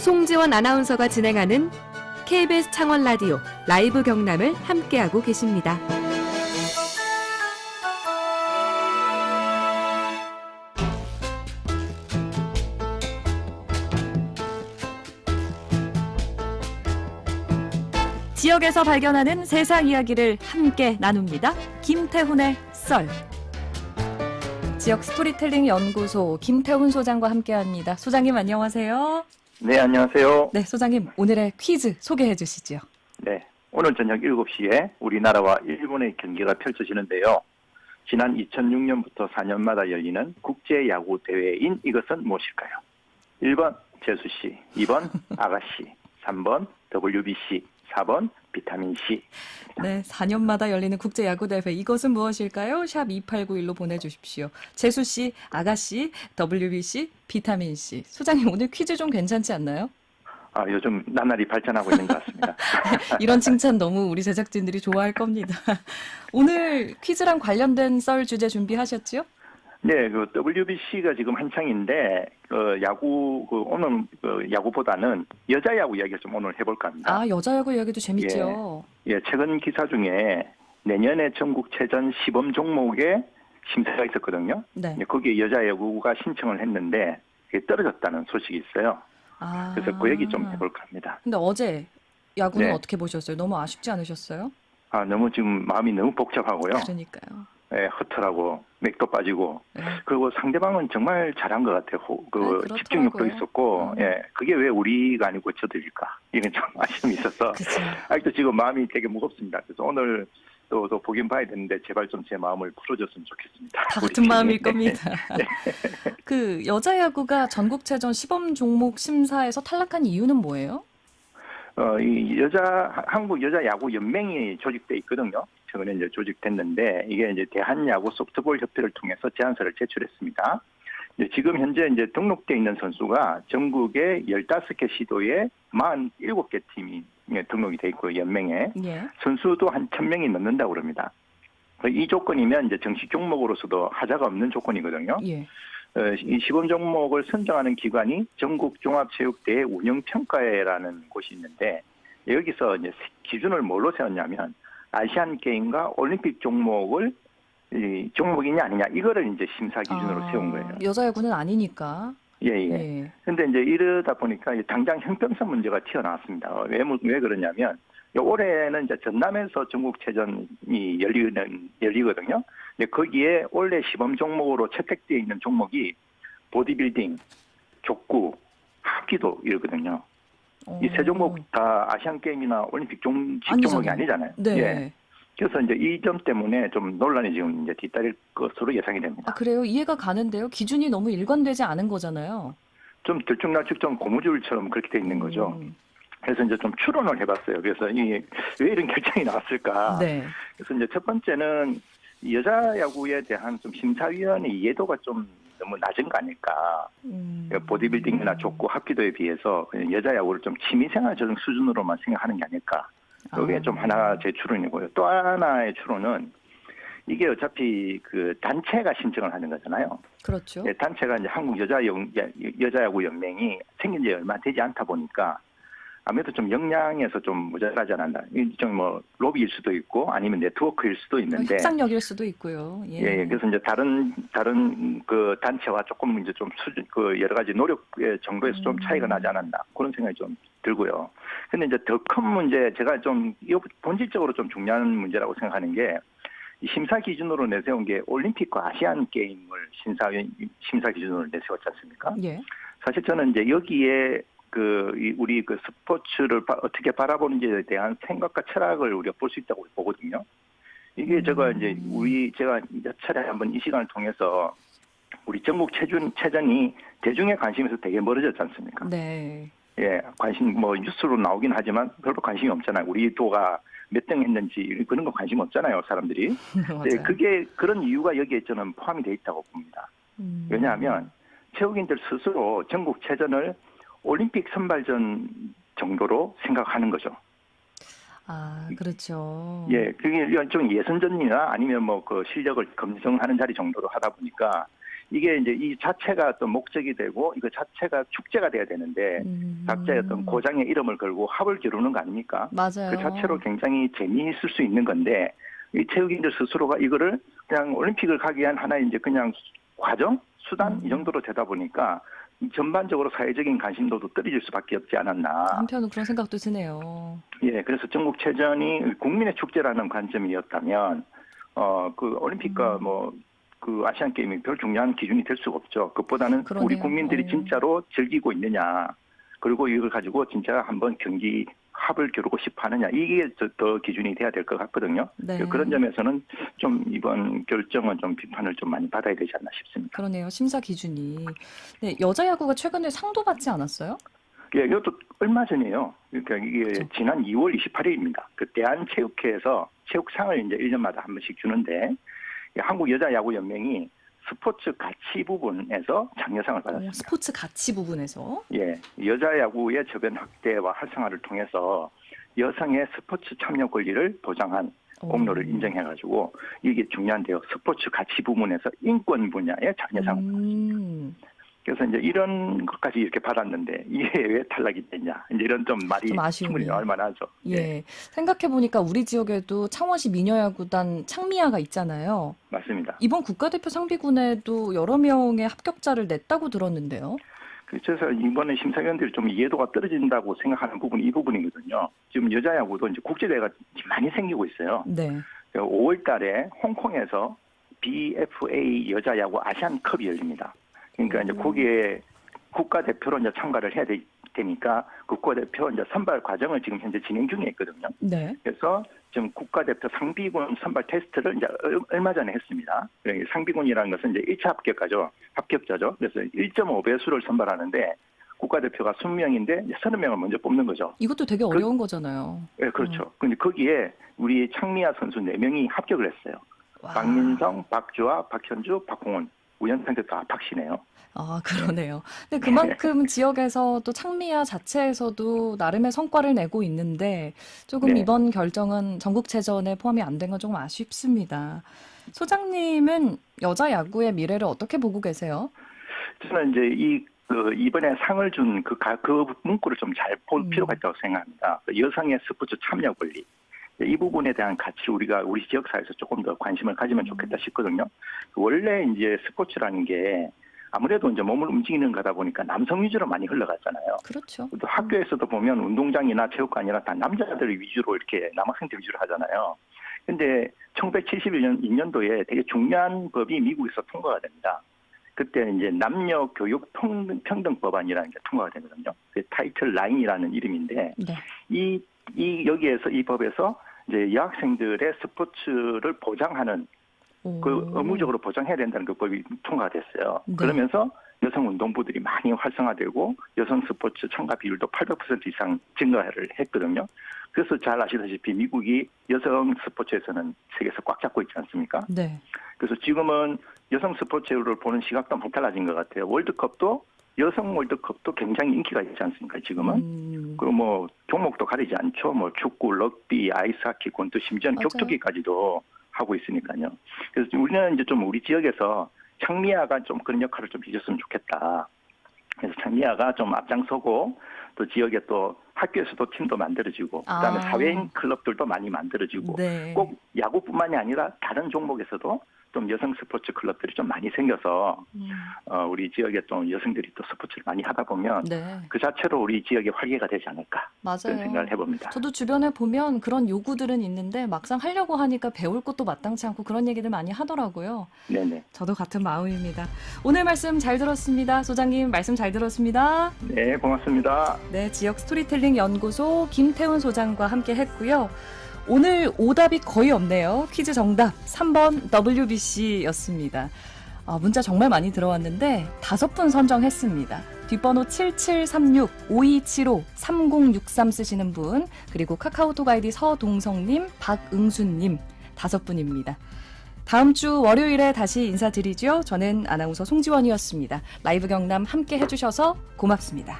송지원 아나운서가 진행하는 KBS 창원 라디오 라이브 경남을 함께하고 계십니다. 지역에서 발견하는 세상 이야기를 함께 나눕니다. 김태훈의 썰. 지역 스토리텔링 연구소 김태훈 소장과 함께합니다. 소장님 안녕하세요. 네, 안녕하세요. 네, 소장님 오늘의 퀴즈 소개해 주시죠. 네, 오늘 저녁 7시에 우리나라와 일본의 경기가 펼쳐지는데요. 지난 2006년부터 4년마다 열리는 국제야구 대회인 이것은 무엇일까요? 1번 제수씨, 2번 아가씨, 3번 WBC, 4번 비타민C. 네, 4년마다 열리는 국제야구대회 이것은 무엇일까요? 샵 2891로 보내주십시오. 재수씨, 아가씨, WBC, 비타민C. 소장님 오늘 퀴즈 좀 괜찮지 않나요? 요즘 나날이 발전하고 있는 것 같습니다. 이런 칭찬 너무 우리 제작진들이 좋아할 겁니다. 오늘 퀴즈랑 관련된 썰 주제 준비하셨죠? 네, 그 WBC가 지금 한창인데 오늘 야구보다는 여자 야구 이야기를 좀 오늘 해볼까 합니다. 여자 야구 이야기도 재밌죠. 예, 최근 기사 중에 내년에 전국체전 시범 종목에 심사가 있었거든요. 네. 거기에 여자 야구가 신청을 했는데 그게 떨어졌다는 소식이 있어요. 그래서 그 얘기 좀 해볼까 합니다. 근데 어제 야구는 어떻게 보셨어요? 너무 아쉽지 않으셨어요? 너무 지금 마음이 너무 복잡하고요. 그러니까요. 예, 허탈하고 맥도 빠지고 네. 그리고 상대방은 정말 잘한 것 같아요. 집중력도 있었고 그게 왜 우리가 아니고 저들일까? 이건 좀 아쉬움이 있어서 그쵸. 아직도 지금 마음이 되게 무겁습니다. 그래서 오늘 또 보긴 봐야 되는데 제발 좀 제 마음을 풀어줬으면 좋겠습니다. 다 같은 마음일 겁니다. 네. 그 여자 야구가 전국체전 시범 종목 심사에서 탈락한 이유는 뭐예요? 한국 여자 야구 연맹이 조직돼 있거든요. 최근에 이제 조직됐는데 이게 이제 대한야구 소프트볼 협회를 통해서 제안서를 제출했습니다. 지금 현재 이제 등록돼 있는 선수가 전국의 15개 시도에 47개 팀이 등록이 돼 있고 연맹에 선수도 한 1,000명이 넘는다고 그럽니다. 이 조건이면 이제 정식 종목으로서도 하자가 없는 조건이거든요. 이 시범 종목을 선정하는 기관이 전국종합체육대회 운영평가회라는 곳이 있는데 여기서 이제 기준을 뭘로 세웠냐면 아시안 게임과 올림픽 종목이냐 아니냐 이거를 이제 심사 기준으로 세운 거예요. 여자 야구는 아니니까. 예. 근데 이제 이러다 보니까 당장 형평성 문제가 튀어나왔습니다. 왜 그러냐면 올해는 이제 전남에서 전국체전이 열리거든요. 근데 거기에 원래 시범 종목으로 채택되어 있는 종목이 보디빌딩, 족구, 합기도 이러거든요. 이 세 종목 다 아시안 게임이나 올림픽 종목이 아니잖아요. 네. 예. 그래서 이제 이 점 때문에 좀 논란이 지금 이제 뒤따를 것으로 예상이 됩니다. 그래요? 이해가 가는데요. 기준이 너무 일관되지 않은 거잖아요. 좀 들쭉날쭉 좀 고무줄처럼 그렇게 돼 있는 거죠. 그래서 이제 좀 추론을 해봤어요. 그래서 왜 이런 결정이 나왔을까? 네. 그래서 이제 첫 번째는 여자 야구에 대한 좀 심사위원의 이해도가 좀 너무 낮은 거 아닐까? 보디빌딩이나 족구, 합기도에 비해서 그냥 여자 야구를 좀 취미생활적 수준으로만 생각하는 게 아닐까? 이게 좀 하나 제 추론이고요. 또 하나의 추론은 이게 어차피 그 단체가 신청을 하는 거잖아요. 그렇죠. 단체가 이제 한국 여자야구 연맹이 생긴 지 얼마 되지 않다 보니까 아무래도 좀 역량에서 좀 모자라지 않았나. 좀 로비일 수도 있고 아니면 네트워크일 수도 있는데. 협상력일 수도 있고요. 예. 그래서 이제 다른 그 단체와 조금 이제 좀 여러 가지 노력의 정도에서 좀 차이가 나지 않았나. 그런 생각이 좀 들고요. 근데 이제 더 큰 문제, 제가 좀 본질적으로 좀 중요한 문제라고 생각하는 게 이 심사 기준으로 내세운 게 올림픽과 아시안 게임을 심사 기준으로 내세웠지 않습니까? 예. 사실 저는 이제 여기에 우리 스포츠를 어떻게 바라보는지에 대한 생각과 철학을 우리가 볼 수 있다고 보거든요. 이게 제가 몇 차례 한번 이 시간을 통해서 우리 전국 체전이 대중의 관심에서 되게 멀어졌지 않습니까? 네. 예, 뉴스로 나오긴 하지만 별로 관심이 없잖아요. 우리 도가 몇 등 했는지 그런 거 관심 없잖아요, 사람들이. 네, 그런 이유가 여기에 저는 포함이 돼 있다고 봅니다. 왜냐하면 체육인들 스스로 전국체전을 올림픽 선발전 정도로 생각하는 거죠. 그렇죠. 예, 그게 일종의 예선전이나 아니면 그 실력을 검증하는 자리 정도로 하다 보니까 이게 이제 이 자체가 어떤 목적이 되고 이거 자체가 축제가 돼야 되는데 각자의 어떤 고장의 이름을 걸고 합을 겨루는 거 아닙니까? 맞아요. 그 자체로 굉장히 재미있을 수 있는 건데 이 체육인들 스스로가 이거를 그냥 올림픽을 가기 위한 하나의 이제 그냥 과정, 수단 이 정도로 되다 보니까 전반적으로 사회적인 관심도도 떨어질 수밖에 없지 않았나. 한편으로 그런 생각도 드네요. 예, 그래서 전국체전이 국민의 축제라는 관점이었다면, 그 올림픽과 그 아시안 게임이 별 중요한 기준이 될 수가 없죠. 그것보다는 그러네요. 우리 국민들이 진짜로 즐기고 있느냐, 그리고 이걸 가지고 진짜 한번 경기 합을 겨루고 싶어 하느냐, 이게 더 기준이 돼야 될 것 같거든요. 네. 그런 점에서는 좀 이번 결정은 좀 비판을 좀 많이 받아야 되지 않나 싶습니다. 그러네요. 심사 기준이. 네, 여자 야구가 최근에 상도 받지 않았어요? 예, 이것도 얼마 전이에요. 그러니까 이게 그렇죠. 지난 2월 28일입니다. 그 대한체육회에서 체육상을 이제 1년마다 한 번씩 주는데 한국여자야구연맹이 스포츠 가치 부분에서 장려상을 받았습니다. 스포츠 가치 부분에서. 예, 여자 야구의 저변 확대와 활성화를 통해서 여성의 스포츠 참여 권리를 보장한 공로를 인정해가지고 이게 중요한데요. 스포츠 가치 부문에서 인권 분야의 장려상을 받았습니다. 그래서 이제 이런 것까지 이렇게 받았는데 이게 왜 탈락이 됐냐? 이제 이런 좀 말이 좀 아쉬움이. 충분히 얼마나죠. 예. 생각해 보니까 우리 지역에도 창원시 미녀야구단 창미야가 있잖아요. 맞습니다. 이번 국가대표 상비군에도 여러 명의 합격자를 냈다고 들었는데요. 그래서 이번에 심사위원들이 좀 이해도가 떨어진다고 생각하는 부분이 이 부분이거든요. 지금 여자야구도 이제 국제대회가 많이 생기고 있어요. 네. 5월 달에 홍콩에서 BFA 여자야구 아시안컵이 열립니다. 그러니까 이제 거기에 국가대표로 이제 참가를 해야 되니까 국가대표 이제 선발 과정을 지금 현재 진행 중에 있거든요. 네. 그래서 지금 국가대표 상비군 선발 테스트를 이제 얼마 전에 했습니다. 상비군이라는 것은 이제 1차 합격자죠. 그래서 1.5배수를 선발하는데 국가대표가 20명인데 30명을 먼저 뽑는 거죠. 이것도 되게 어려운 거잖아요. 네, 그렇죠. 근데 거기에 우리 창미야 선수 4명이 합격을 했어요. 와. 박민성, 박주아, 박현주, 박홍훈. 우연찮게 다 박씨네요. 아, 그러네요. 근데 그만큼 지역에서 또 창미야 자체에서도 나름의 성과를 내고 있는데 조금 네. 이번 결정은 전국체전에 포함이 안 된 건 조금 아쉽습니다. 소장님은 여자 야구의 미래를 어떻게 보고 계세요? 저는 이제 이번에 상을 준 그 문구를 좀 잘 볼 필요가 있다고 생각합니다. 여성의 스포츠 참여 권리. 이 부분에 대한 가치 우리가 우리 지역사회에서 조금 더 관심을 가지면 좋겠다 싶거든요. 원래 이제 스포츠라는 게 아무래도 이제 몸을 움직이는 거다 보니까 남성 위주로 많이 흘러갔잖아요. 그렇죠. 또 학교에서도 보면 운동장이나 체육관이나 다 남자들 위주로 이렇게 남학생들 위주로 하잖아요. 근데 1971년도에 되게 중요한 법이 미국에서 통과가 됩니다. 그때 이제 남녀 교육 평등 법안이라는 게 통과가 되거든요. 그 타이틀 9이라는 이름인데 네. 여기에서 이 법에서 이제 여학생들의 스포츠를 보장하는 그 의무적으로 보장해야 된다는 그 법이 통과됐어요. 네. 그러면서 여성 운동부들이 많이 활성화되고 여성 스포츠 참가 비율도 800% 이상 증가를 했거든요. 그래서 잘 아시다시피 미국이 여성 스포츠에서는 세계에서 꽉 잡고 있지 않습니까? 네. 그래서 지금은 여성 스포츠를 보는 시각도 많이 달라진 것 같아요. 월드컵도 여성 월드컵도 굉장히 인기가 있지 않습니까? 지금은 그 뭐 종목도 가리지 않죠. 뭐 축구, 럭비, 아이스하키, 권투, 심지어는 맞아요. 격투기까지도 하고 있으니까요. 그래서 우리는 이제 좀 우리 지역에서 창미야가 좀 그런 역할을 좀 해줬으면 좋겠다. 그래서 창미야가 좀 앞장서고 또 지역에 또 학교에서도 팀도 만들어지고 그다음에 사회인 클럽들도 많이 만들어지고 네. 꼭 야구뿐만이 아니라 다른 종목에서도 좀 여성 스포츠 클럽들이 좀 많이 생겨서 우리 지역에 좀 여성들이 또 스포츠를 많이 하다 보면 네. 그 자체로 우리 지역의 활기가 되지 않을까 맞아요. 그런 생각을 해봅니다. 저도 주변에 보면 그런 요구들은 있는데 막상 하려고 하니까 배울 것도 마땅치 않고 그런 얘기들 많이 하더라고요. 네네. 저도 같은 마음입니다. 오늘 말씀 잘 들었습니다. 소장님 말씀 잘 들었습니다. 네, 고맙습니다. 네, 지역 스토리텔링 연구소 김태훈 소장과 함께 했고요. 오늘 오답이 거의 없네요. 퀴즈 정답 3번 WBC였습니다. 문자 정말 많이 들어왔는데 5분 선정했습니다. 뒷번호 7736, 5275, 3063 쓰시는 분, 그리고 카카오톡 아이디 서동성님, 박응수님 5분입니다. 다음 주 월요일에 다시 인사드리죠. 저는 아나운서 송지원이었습니다. 라이브 경남 함께 해주셔서 고맙습니다.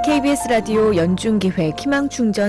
KBS 라디오 연중기획 희망충전